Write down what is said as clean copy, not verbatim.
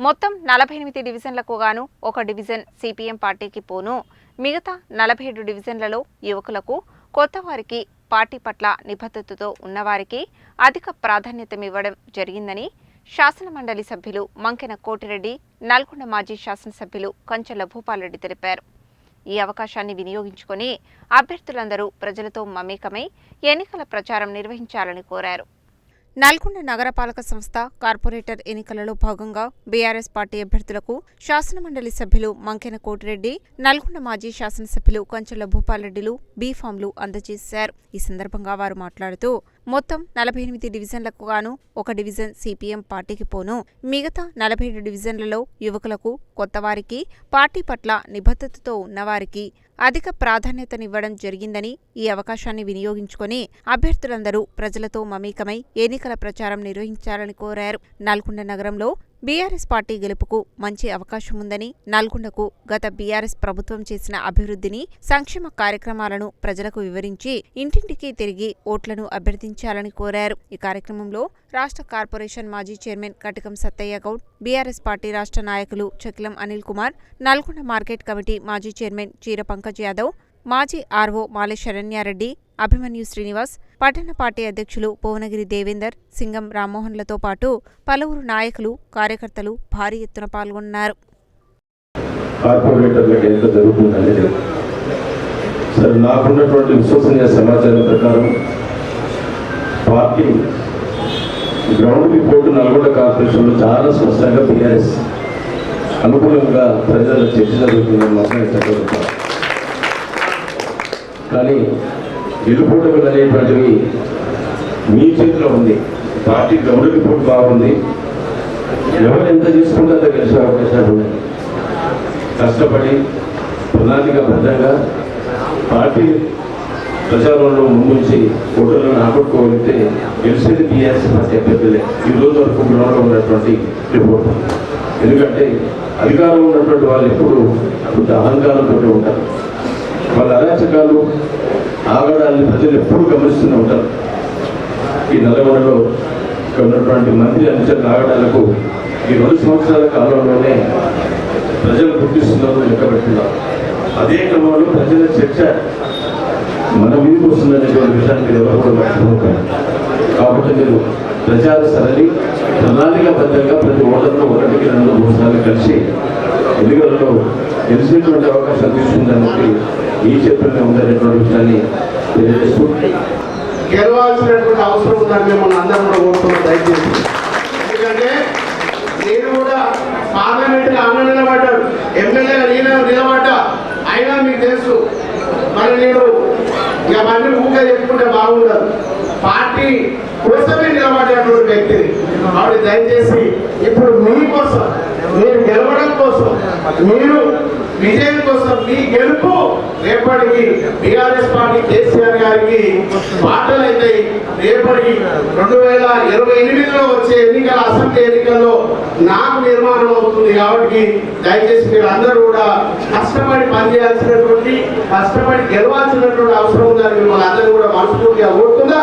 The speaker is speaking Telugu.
మొత్తం 48 డివిజన్లకు గాను ఒక డివిజన్ సిపిఎం పార్టీకి పోను. మిగతా 47 డివిజన్లలో యువకులకు, కొత్తవారికి, పార్టీ పట్ల నిబద్ధతతో ఉన్నవారికి అధిక ప్రాధాన్యతమివ్వడం జరిగిందని శాసనమండలి సభ్యులు మంకెన కోటిరెడ్డి, నల్గొండ మాజీ శాసనసభ్యులు కంచెల భూపాల్రెడ్డి తెలిపారు. ఈ అవకాశాన్ని వినియోగించుకొని అభ్యర్థులందరూ ప్రజలతో మమేకమై ఎన్నికల ప్రచారం నిర్వహించాలని కోరారు. నల్గొండ నగరపాలక సంస్థ కార్పొరేటర్ ఎన్నికలలో భాగంగా బీఆర్ఎస్ పార్టీ అభ్యర్థులకు శాసనమండలి సభ్యులు మంకెన కోటిరెడ్డి, నల్గొండ మాజీ శాసనసభ్యులు కంచెల భూపాల్రెడ్డిలు బీఫామ్లు అందజేశారు. ఈ సందర్భంగా వారు మాట్లాడుతూ మొత్తం 48 డివిజన్లకు గాను ఒక డివిజన్ సిపిఎం పార్టీకి పోను. మిగతా 47 డివిజన్లలో యువకులకు, కొత్తవారికి, పార్టీ పట్ల నిబద్ధతతో ఉన్నవారికి అధిక ప్రాధాన్యతనివ్వడం జరిగిందని ఈ అవకాశాన్ని వినియోగించుకొని అభ్యర్థులందరూ ప్రజలతో మమేకమై ఎన్నికల ప్రచారం నిర్వహించాలని కోరారు. నల్గొండ నగరంలో బీఆర్ఎస్ పార్టీ గెలుపుకు మంచి అవకాశం ఉందని, నల్గొండకు గత బీఆర్ఎస్ ప్రభుత్వం చేసిన అభివృద్ధిని, సంక్షేమ కార్యక్రమాలను ప్రజలకు వివరించి ఇంటింటికి తిరిగి ఓట్లను అభ్యర్థించాలని కోరారు. ఈ కార్యక్రమంలో రాష్ట్ర కార్పొరేషన్ మాజీ chairman Katikam Sattaiah Goud, BRS party రాష్ట్ర నాయకులు చకిలం అనిల్ కుమార్, నల్గొండ మార్కెట్ కమిటీ మాజీ చైర్మన్ చీర పంకజ్ యాదవ్, మాజీ ఆర్ఓ మాలె శరణ్యారెడ్డి, అభిమన్యు శ్రీనివాస్, పట్టణ పార్టీ అధ్యక్షులు భువనగిరి దేవేందర్, సింగం రామ్మోహన్లతో పాటు పలువురు నాయకులు, కార్యకర్తలు భారీ ఎత్తున పాల్గొన్నారు. నాకున్నటువంటి విశ్వసనీయ సమాచారం ప్రకారం పార్టీ గ్రౌండ్ రిపోర్ట్ నల్గొండ కార్పొరేషన్లో చాలా స్పష్టంగా బీఆర్ఎస్ అనుకూలంగా ప్రజల చర్చ జరుగుతుందని మాత్రమే చెప్పగలుగుతారు. కానీ గెలుపోటములు అనేటువంటివి మీ చేతిలో ఉంది. పార్టీ గ్రౌండ్ రిపోర్ట్ బాగుంది, ఎవరు ఎంత తీసుకుంటే అంత గెలిచే అవకాశాలు ఉన్నాయి. కష్టపడి ప్రణాళికాబద్ధంగా పార్టీ ప్రచారంలో ముందుంచి ఓటర్లను ఆకట్టుకోగలిగితే గెలిచేది బీఆర్ఎస్ పార్టీ అభ్యర్థులే ఈ రోజు వరకు గ్రౌండ్లో ఉన్నటువంటి రిపోర్ట్. ఎందుకంటే అధికారంలో ఉన్నటువంటి వాళ్ళు ఎప్పుడు కొంత అహంకారంతో ఉంటారు. వాళ్ళ అరాచకాలు, ఆగడాన్ని ప్రజలు ఎప్పుడు గమనిస్తూనే ఉంటారు. ఈ నల్గొండలో ఉన్నటువంటి మంత్రి అనుచరుల ఆగడాలకు ఈ 2 సంవత్సరాల కాలంలోనే ప్రజలు గుర్తిస్తున్నారు, లెక్కబెడుతున్నారు. అదే క్రమంలో ప్రజల చర్చ మన మీదకి వస్తుందనేటువంటి విషయాన్ని మీరు ఎవరు కూడా మర్చిపోతారు. కాబట్టి మీరు ప్రచార సరళి ప్రణాళికాబద్ధంగా ప్రతి ఓటర్లో 1కి 2 3 సార్లు కలిసి ఎన్నికలలో గెలిచినటువంటి అవకాశాలు తీసుకుందానికి ఈ చేతుల్లో ఉందనేటువంటి విషయాన్ని తెలియజేస్తూ గెలవాల్సినటువంటి అవసరం ఉందని మిమ్మల్ని అందరం కూడా కోరుతున్నాం దయచేసి. ఎందుకంటే నేను కూడా పార్లమెంట్గా అన్న నిలబడ్డాడు, ఎమ్మెల్యేగా నేను నిలబడ్డా. అయినా మీకు తెలుసు మరి నేను ఇక మళ్ళీ ఊగా చెప్పుకుంటే బాగుండదు. పార్టీ కోసమే నిలబడేటువంటి వ్యక్తిని. కాబట్టి దయచేసి ఇప్పుడు మీకోసం, మీరు గెలవడం కోసం, మీరు విజయం కోసం, మీ గెలుపు రేపటికి బీఆర్ఎస్ పార్టీ కేసీఆర్ గారికి బాటలు అవుతాయి. రేపటికి 2028లో వచ్చే ఎన్నికల, అసెంబ్లీ ఎన్నికల్లో నాకు నిర్మాణం అవుతుంది. కాబట్టి దయచేసి మీరు అందరూ కూడా కష్టపడి పనిచేయాల్సినటువంటి, కష్టపడి గెలవాల్సినటువంటి అవసరం ఉందని మిమ్మల్ని అందరూ కూడా మనస్ఫూర్తిగా కోరుతున్నా.